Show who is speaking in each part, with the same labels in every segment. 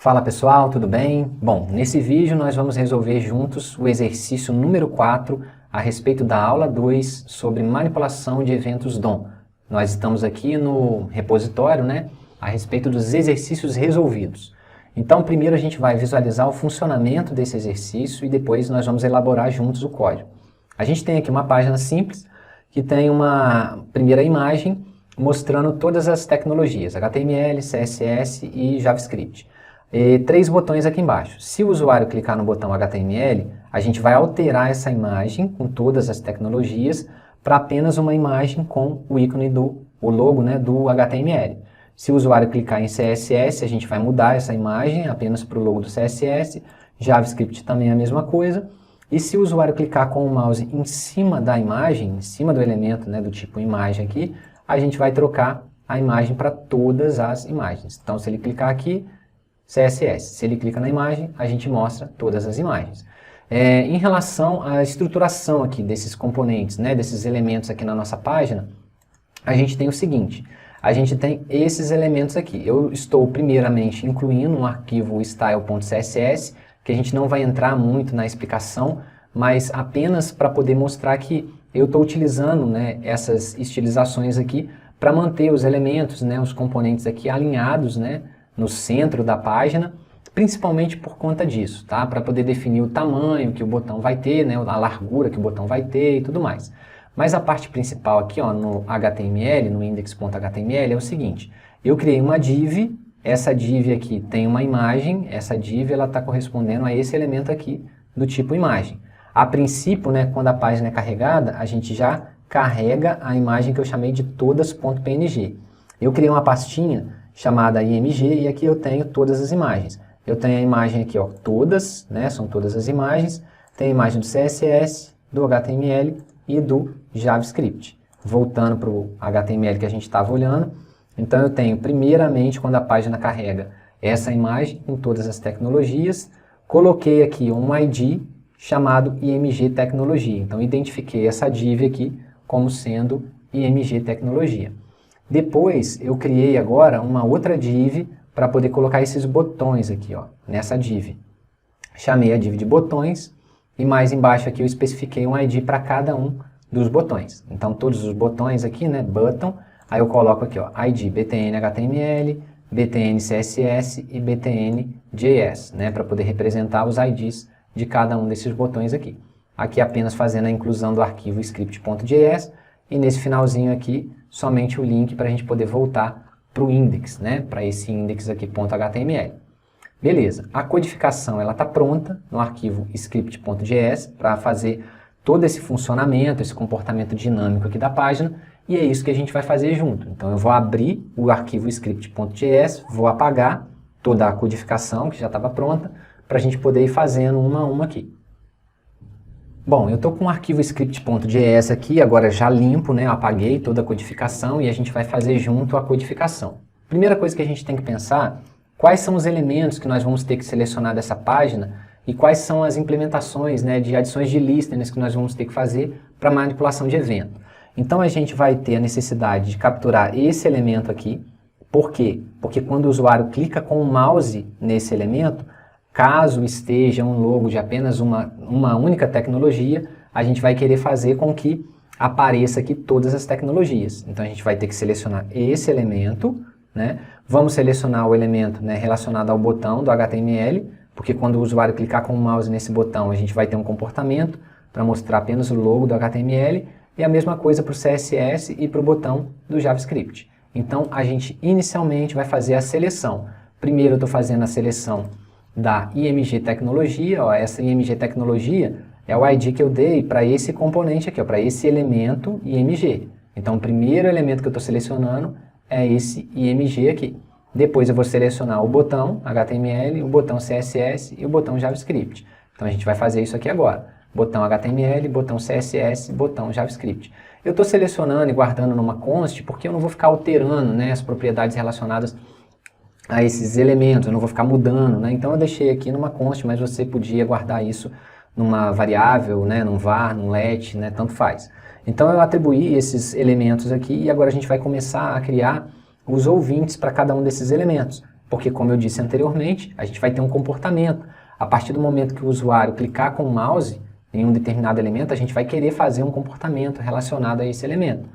Speaker 1: Fala pessoal, tudo bem? Bom, nesse vídeo nós vamos resolver juntos o exercício número 4 a respeito da aula 2 sobre manipulação de eventos DOM. Nós estamos aqui no repositório, né, a respeito dos exercícios resolvidos. Então, primeiro a gente vai visualizar o funcionamento desse exercício e depois nós vamos elaborar juntos o código. A gente tem aqui uma página simples que tem uma primeira imagem mostrando todas as tecnologias, HTML, CSS e JavaScript. E 3 botões aqui embaixo. Se o usuário clicar no botão HTML, a gente vai alterar essa imagem com todas as tecnologias para apenas uma imagem com o ícone o logo, né, do HTML. Se o usuário clicar em CSS, a gente vai mudar essa imagem apenas para o logo do CSS. JavaScript também é a mesma coisa. E se o usuário clicar com o mouse em cima da imagem, em cima do elemento, né, do tipo imagem aqui, a gente vai trocar a imagem para todas as imagens. Então, se ele clicar aqui, CSS. Se ele clica na imagem, a gente mostra todas as imagens. Em relação à estruturação aqui desses componentes, né, desses elementos aqui na nossa página, a gente tem o seguinte, a gente tem esses elementos aqui. Eu estou primeiramente incluindo um arquivo style.css, que a gente não vai entrar muito na explicação, mas apenas para poder mostrar que eu estou utilizando, né, essas estilizações aqui para manter os elementos, né, os componentes aqui alinhados, né, no centro da página, principalmente por conta disso, tá? Para poder definir o tamanho que o botão vai ter, né? A largura que o botão vai ter e tudo mais. Mas a parte principal aqui, ó, no HTML, no index.html, é o seguinte, eu criei uma div, essa div aqui tem uma imagem, essa div ela está correspondendo a esse elemento aqui do tipo imagem. A princípio, né, quando a página é carregada, a gente já carrega a imagem que eu chamei de todas.png. Eu criei uma pastinha chamada img, e aqui eu tenho todas as imagens. Eu tenho a imagem aqui, ó, todas, né, são todas as imagens, tem a imagem do CSS, do HTML e do JavaScript. Voltando para o HTML que a gente estava olhando, então eu tenho primeiramente, quando a página carrega, essa imagem com todas as tecnologias, coloquei aqui um ID chamado img tecnologia, então identifiquei essa div aqui como sendo img tecnologia. Depois eu criei agora uma outra div para poder colocar esses botões aqui, ó, nessa div. Chamei a div de botões e mais embaixo aqui eu especifiquei um ID para cada um dos botões. Então todos os botões aqui, né, button, aí eu coloco aqui, ó, ID btn HTML, btn CSS e btn JS, né, para poder representar os IDs de cada um desses botões aqui. Aqui apenas fazendo a inclusão do arquivo script.js e nesse finalzinho aqui somente o link para a gente poder voltar para o index, né? Para esse index aqui, .html. Beleza, a codificação ela está pronta no arquivo script.js para fazer todo esse funcionamento, esse comportamento dinâmico aqui da página, e é isso que a gente vai fazer junto. Então eu vou abrir o arquivo script.js, vou apagar toda a codificação que já estava pronta, para a gente poder ir fazendo uma a uma aqui. Bom, eu estou com o arquivo script.js aqui, agora já limpo, né? Eu apaguei toda a codificação e a gente vai fazer junto a codificação. Primeira coisa que a gente tem que pensar, quais são os elementos que nós vamos ter que selecionar dessa página e quais são as implementações, né, de adições de listeners que nós vamos ter que fazer para manipulação de evento. Então a gente vai ter a necessidade de capturar esse elemento aqui. Por quê? Porque quando o usuário clica com o mouse nesse elemento, caso esteja um logo de apenas uma única tecnologia, a gente vai querer fazer com que apareça aqui todas as tecnologias. Então a gente vai ter que selecionar esse elemento, né? Vamos selecionar o elemento, né, relacionado ao botão do HTML, porque quando o usuário clicar com o mouse nesse botão, a gente vai ter um comportamento para mostrar apenas o logo do HTML, e a mesma coisa para o CSS e para o botão do JavaScript. Então a gente inicialmente vai fazer a seleção. Primeiro eu estou fazendo a seleção da img tecnologia, ó, essa img tecnologia é o ID que eu dei para esse componente aqui, para esse elemento img. Então o primeiro elemento que eu estou selecionando é esse img aqui. Depois eu vou selecionar o botão HTML, o botão CSS e o botão JavaScript. Então a gente vai fazer isso aqui agora. Botão HTML, botão CSS, botão JavaScript. Eu estou selecionando e guardando numa const porque eu não vou ficar alterando, né, as propriedades relacionadas a esses elementos, eu não vou ficar mudando, né? Então eu deixei aqui numa const, mas você podia guardar isso numa variável, né, num var, num let, né, tanto faz. Então eu atribuí esses elementos aqui e agora a gente vai começar a criar os ouvintes para cada um desses elementos. porque como eu disse anteriormente, a gente vai ter um comportamento. A partir do momento que o usuário clicar com o mouse em um determinado elemento, a gente vai querer fazer um comportamento relacionado a esse elemento.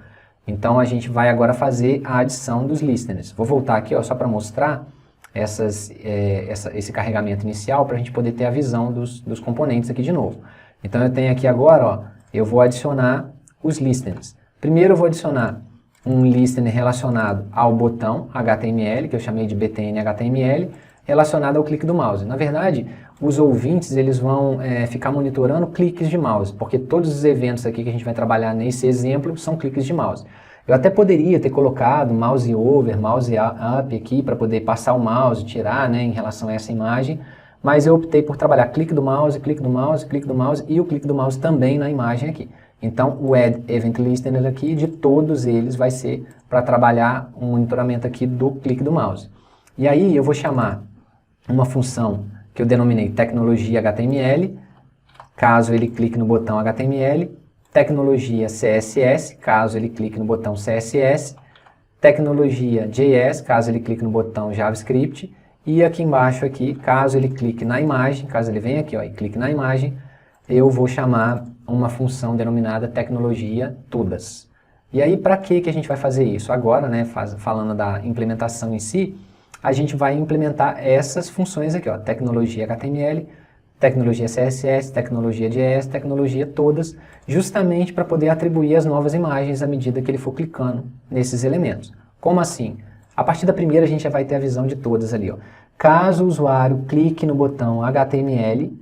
Speaker 1: Então a gente vai agora fazer a adição dos listeners. Vou voltar aqui ó, só para mostrar esse carregamento inicial para a gente poder ter a visão dos componentes aqui de novo. Então eu tenho aqui agora, ó, eu vou adicionar os listeners. Primeiro eu vou adicionar um listener relacionado ao botão HTML, que eu chamei de BTN HTML, relacionado ao clique do mouse. Na verdade, os ouvintes eles vão ficar monitorando cliques de mouse, porque todos os eventos aqui que a gente vai trabalhar nesse exemplo são cliques de mouse. Eu até poderia ter colocado mouse over, mouse up aqui para poder passar o mouse, tirar, né, em relação a essa imagem, mas eu optei por trabalhar clique do mouse, clique do mouse, clique do mouse e o clique do mouse também na imagem aqui. Então o Add Event Listener aqui, de todos eles, vai ser para trabalhar um monitoramento aqui do clique do mouse. E aí eu vou chamar uma função que eu denominei tecnologia HTML, caso ele clique no botão HTML, tecnologia CSS, caso ele clique no botão CSS, tecnologia JS, caso ele clique no botão JavaScript, e aqui embaixo, aqui, caso ele clique na imagem, caso ele venha aqui ó, e clique na imagem, eu vou chamar uma função denominada tecnologia todas. E aí, para que a gente vai fazer isso? Agora, né, falando da implementação em si, a gente vai implementar essas funções aqui, ó, tecnologia HTML, tecnologia CSS, tecnologia JS, tecnologia todas, justamente para poder atribuir as novas imagens à medida que ele for clicando nesses elementos. Como assim? A partir da primeira a gente já vai ter a visão de todas ali, ó. Caso o usuário clique no botão HTML,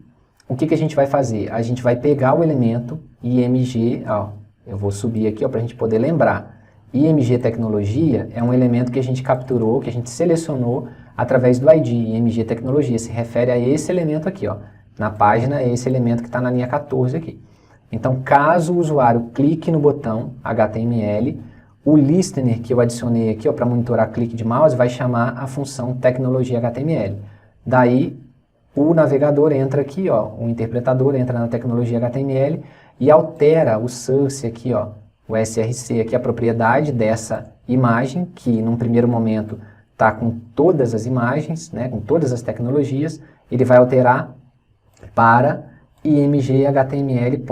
Speaker 1: o que a gente vai fazer? A gente vai pegar o elemento IMG, ó, eu vou subir aqui para a gente poder lembrar. IMG Tecnologia é um elemento que a gente capturou, que a gente selecionou através do ID. IMG Tecnologia se refere a esse elemento aqui, ó. Na página é esse elemento que está na linha 14 aqui. Então, caso o usuário clique no botão HTML, o listener que eu adicionei aqui para monitorar clique de mouse vai chamar a função tecnologia HTML. Daí, o navegador entra aqui, ó, o interpretador entra na tecnologia HTML e altera o source aqui, ó, o src aqui, a propriedade dessa imagem, que num primeiro momento está com todas as imagens, né, com todas as tecnologias, ele vai alterar para img.html.png.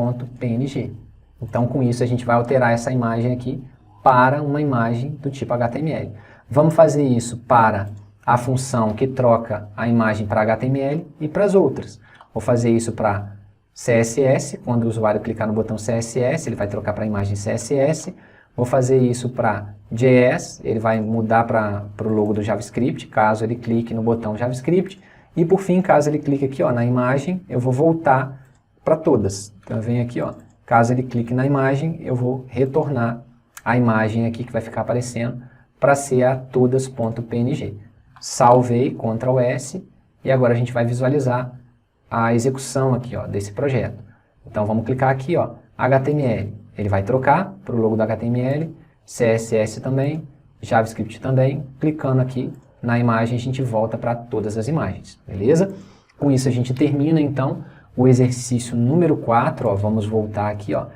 Speaker 1: Então, com isso, a gente vai alterar essa imagem aqui para uma imagem do tipo HTML. Vamos fazer isso para a função que troca a imagem para HTML e para as outras. Vou fazer isso para CSS, quando o usuário clicar no botão CSS, ele vai trocar para a imagem CSS. Vou fazer isso para JS, ele vai mudar para o logo do JavaScript, caso ele clique no botão JavaScript. E por fim, caso ele clique aqui ó, na imagem, eu vou voltar para todas. Então eu venho aqui, ó, caso ele clique na imagem, eu vou retornar a imagem aqui que vai ficar aparecendo para ser a todas.png. Salvei, Ctrl S, e agora a gente vai visualizar a execução aqui ó, desse projeto. Então vamos clicar aqui, ó, HTML. Ele vai trocar para o logo do HTML, CSS também, JavaScript também. Clicando aqui na imagem, a gente volta para todas as imagens, beleza? Com isso a gente termina então o exercício número 4, ó, vamos voltar aqui, ó,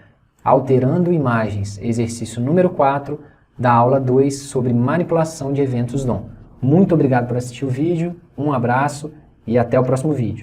Speaker 1: alterando imagens, exercício número 4 da aula 2 sobre manipulação de eventos DOM. Muito obrigado por assistir o vídeo, um abraço e até o próximo vídeo.